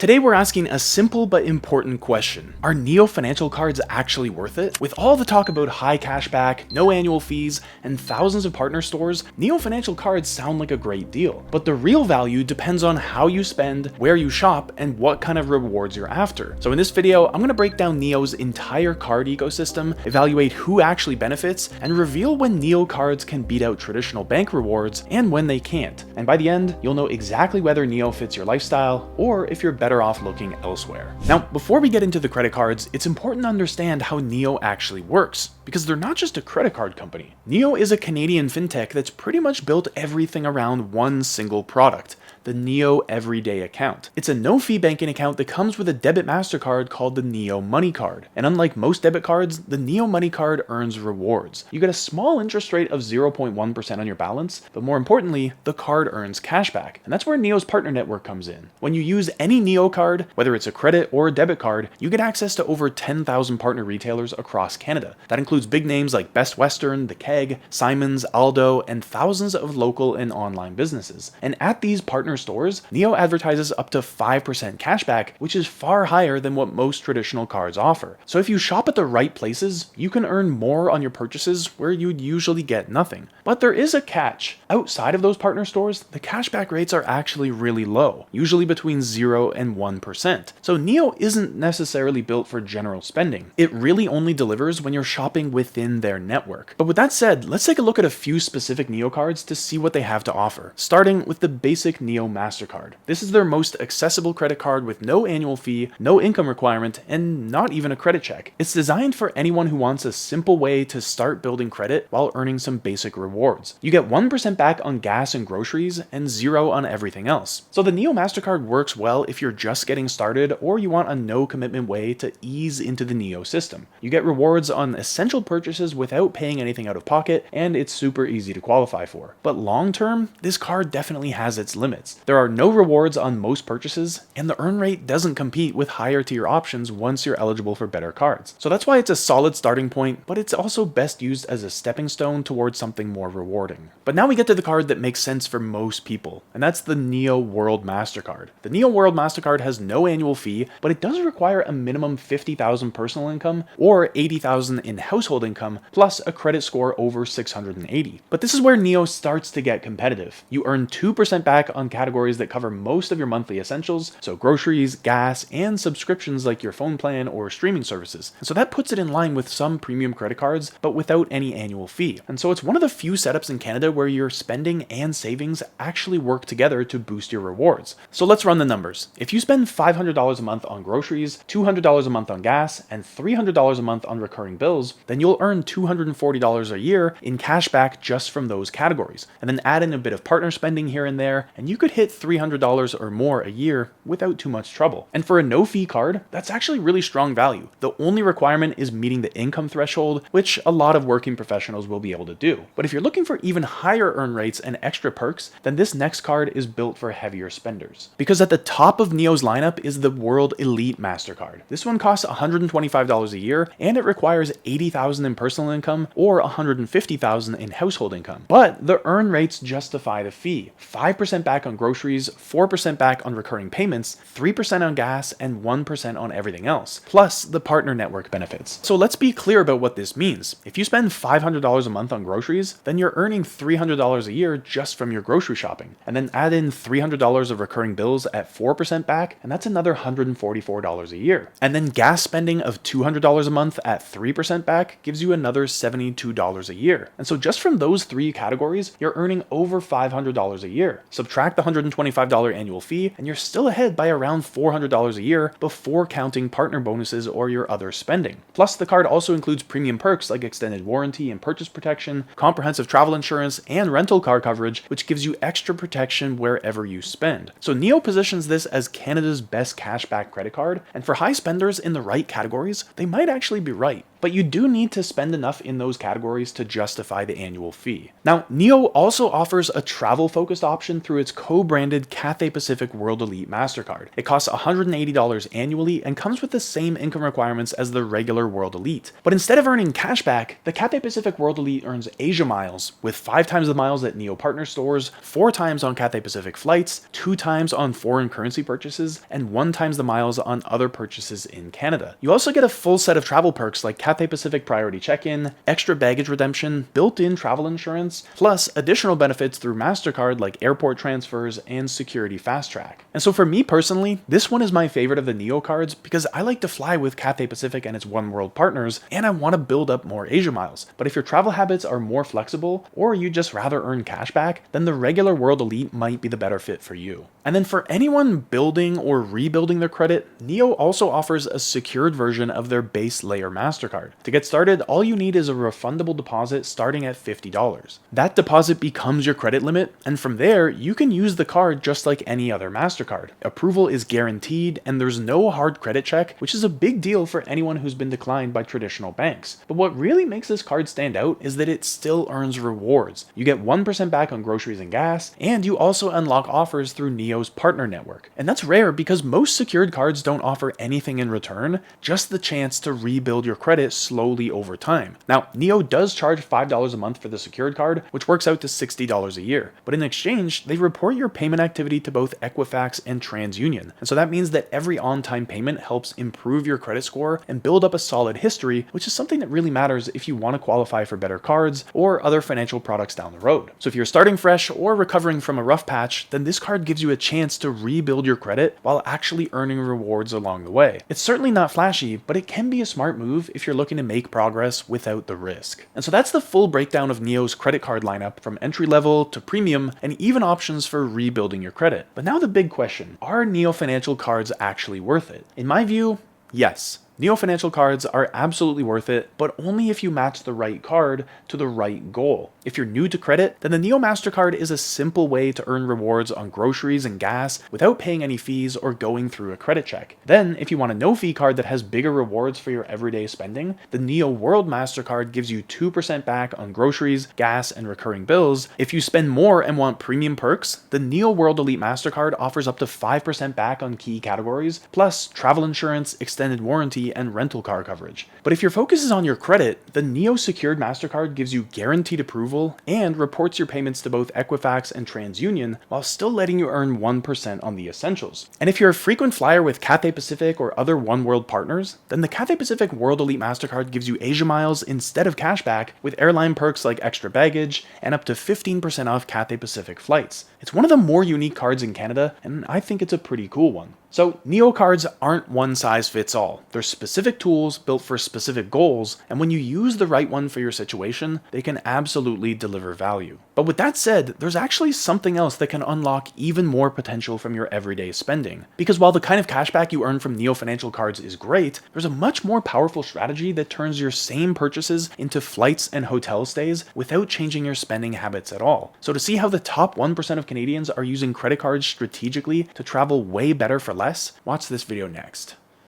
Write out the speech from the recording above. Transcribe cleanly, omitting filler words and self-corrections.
Today we're asking a simple but important question. Are Neo financial cards actually worth it? With all the talk about high cashback, no annual fees, and thousands of partner stores, Neo financial cards sound like a great deal. But the real value depends on how you spend, where you shop, and what kind of rewards you're after. So in this video, I'm going to break down Neo's entire card ecosystem, evaluate who actually benefits, and reveal when Neo cards can beat out traditional bank rewards and when they can't. And by the end, you'll know exactly whether Neo fits your lifestyle or if you're better off looking elsewhere. Now, before we get into the credit cards, it's important to understand how Neo actually works, because they're not just a credit card company. Neo is a Canadian fintech that's pretty much built everything around one single product, the Neo Everyday Account. It's a no-fee banking account that comes with a debit MasterCard called the Neo Money Card. And unlike most debit cards, the Neo Money Card earns rewards. You get a small interest rate of 0.1% on your balance, but more importantly, the card earns cashback. And that's where Neo's partner network comes in. When you use any Neo card, whether it's a credit or a debit card, you get access to over 10,000 partner retailers across Canada. That includes big names like Best Western, The Keg, Simon's, Aldo, and thousands of local and online businesses. And at these partner stores, Neo advertises up to 5% cashback, which is far higher than what most traditional cards offer. So if you shop at the right places, you can earn more on your purchases where you'd usually get nothing. But there is a catch. Outside of those partner stores, the cashback rates are actually really low, usually between 0 and 1%. So Neo isn't necessarily built for general spending. It really only delivers when you're shopping within their network. But with that said, let's take a look at a few specific Neo cards to see what they have to offer, starting with the basic Neo Mastercard. This is their most accessible credit card with no annual fee, no income requirement, and not even a credit check. It's designed for anyone who wants a simple way to start building credit while earning some basic rewards. You get 1% back on gas and groceries and 0 on everything else. So the Neo Mastercard works well if you're just getting started or you want a no commitment way to ease into the Neo system. You get rewards on essential purchases without paying anything out of pocket, and it's super easy to qualify for. But long term, this card definitely has its limits. There are no rewards on most purchases, and the earn rate doesn't compete with higher tier options once you're eligible for better cards. So that's why it's a solid starting point, but it's also best used as a stepping stone towards something more rewarding. But now we get to the card that makes sense for most people, and that's the Neo World Mastercard. The Neo World Mastercard has no annual fee, but it does require a minimum 50,000 personal income or 80,000 in household income, plus a credit score over 680. But this is where Neo starts to get competitive. You earn 2% back on categories that cover most of your monthly essentials, so groceries, gas, and subscriptions like your phone plan or streaming services. And so that puts it in line with some premium credit cards, but without any annual fee. And so it's one of the few setups in Canada where your spending and savings actually work together to boost your rewards. So let's run the numbers. If you spend $500 a month on groceries, $200 a month on gas, and $300 a month on recurring bills, then you'll earn $240 a year in cash back just from those categories. And then add in a bit of partner spending here and there, and you could hit $300 or more a year without too much trouble. And for a no-fee card, that's actually really strong value. The only requirement is meeting the income threshold, which a lot of working professionals will be able to do. But if you're looking for even higher earn rates and extra perks, then this next card is built for heavier spenders. Because at the top of Neo's lineup is the World Elite Mastercard. This one costs $125 a year, and it requires 80,000 in personal income or 150,000 in household income. But the earn rates justify the fee. 5% back on groceries, 4% back on recurring payments, 3% on gas, and 1% on everything else, plus the partner network benefits. So let's be clear about what this means. If you spend $500 a month on groceries, then you're earning $300 a year just from your grocery shopping. And then add in $300 of recurring bills at 4% back, and that's another $144 a year. And then gas spending of $200 a month at 3% back gives you another $72 a year. And so just from those three categories, you're earning over $500 a year. Subtract the $125 annual fee, and you're still ahead by around $400 a year before counting partner bonuses or your other spending. Plus, the card also includes premium perks like extended warranty and purchase protection, comprehensive travel insurance, and rental car coverage, which gives you extra protection wherever you spend. So Neo positions this as Canada's best cashback credit card, and for high spenders in the right categories, they might actually be right. but you do need to spend enough in those categories to justify the annual fee. Now, Neo also offers a travel-focused option through its co-branded Cathay Pacific World Elite Mastercard. It costs $180 annually and comes with the same income requirements as the regular World Elite. But instead of earning cashback, the Cathay Pacific World Elite earns Asia miles, with 5 times the miles at Neo partner stores, 4 times on Cathay Pacific flights, 2 times on foreign currency purchases, and 1 times the miles on other purchases in Canada. You also get a full set of travel perks like Cathay Pacific priority check-in, extra baggage redemption, built-in travel insurance, plus additional benefits through MasterCard like airport transfers and security fast track. And so for me personally, this one is my favorite of the Neo cards because I like to fly with Cathay Pacific and its One World partners, and I want to build up more Asia miles. But if your travel habits are more flexible, or you just rather earn cash back, then the regular World Elite might be the better fit for you. And then for anyone building or rebuilding their credit, Neo also offers a secured version of their base layer MasterCard. To get started, all you need is a refundable deposit starting at $50. That deposit becomes your credit limit, and from there, you can use the card just like any other MasterCard. Approval is guaranteed, and there's no hard credit check, which is a big deal for anyone who's been declined by traditional banks. But what really makes this card stand out is that it still earns rewards. You get 1% back on groceries and gas, and you also unlock offers through Neo's partner network. And that's rare because most secured cards don't offer anything in return, just the chance to rebuild your credit slowly over time. Now, Neo does charge $5 a month for the secured card, which works out to $60 a year. But in exchange, they report your payment activity to both Equifax and TransUnion. And so that means that every on-time payment helps improve your credit score and build up a solid history, which is something that really matters if you want to qualify for better cards or other financial products down the road. So if you're starting fresh or recovering from a rough patch, then this card gives you a chance to rebuild your credit while actually earning rewards along the way. It's certainly not flashy, but it can be a smart move if you're looking to make progress without the risk. And so that's the full breakdown of Neo's credit card lineup, from entry level to premium, and even options for rebuilding your credit. But now the big question, are Neo financial cards actually worth it? In my view, yes. Neo financial cards are absolutely worth it, but only if you match the right card to the right goal. If you're new to credit, then the Neo MasterCard is a simple way to earn rewards on groceries and gas without paying any fees or going through a credit check. Then, if you want a no-fee card that has bigger rewards for your everyday spending, the Neo World Mastercard gives you 2% back on groceries, gas, and recurring bills. If you spend more and want premium perks, the Neo World Elite MasterCard offers up to 5% back on key categories, plus travel insurance, extended warranty, and rental car coverage. But if your focus is on your credit, the Neo Secured MasterCard gives you guaranteed approval and reports your payments to both Equifax and TransUnion while still letting you earn 1% on the essentials. And if you're a frequent flyer with Cathay Pacific or other One World partners, then the Cathay Pacific World Elite MasterCard gives you Asia miles instead of cashback, with airline perks like extra baggage and up to 15% off Cathay Pacific flights. It's one of the more unique cards in Canada, and I think it's a pretty cool one. So, Neo cards aren't one size fits all. They're specific tools built for specific goals, and when you use the right one for your situation, they can absolutely deliver value. But with that said, there's actually something else that can unlock even more potential from your everyday spending. Because while the kind of cashback you earn from Neo financial cards is great, there's a much more powerful strategy that turns your same purchases into flights and hotel stays without changing your spending habits at all. So to see how the top 1% of Canadians are using credit cards strategically to travel way better for less, watch this video next.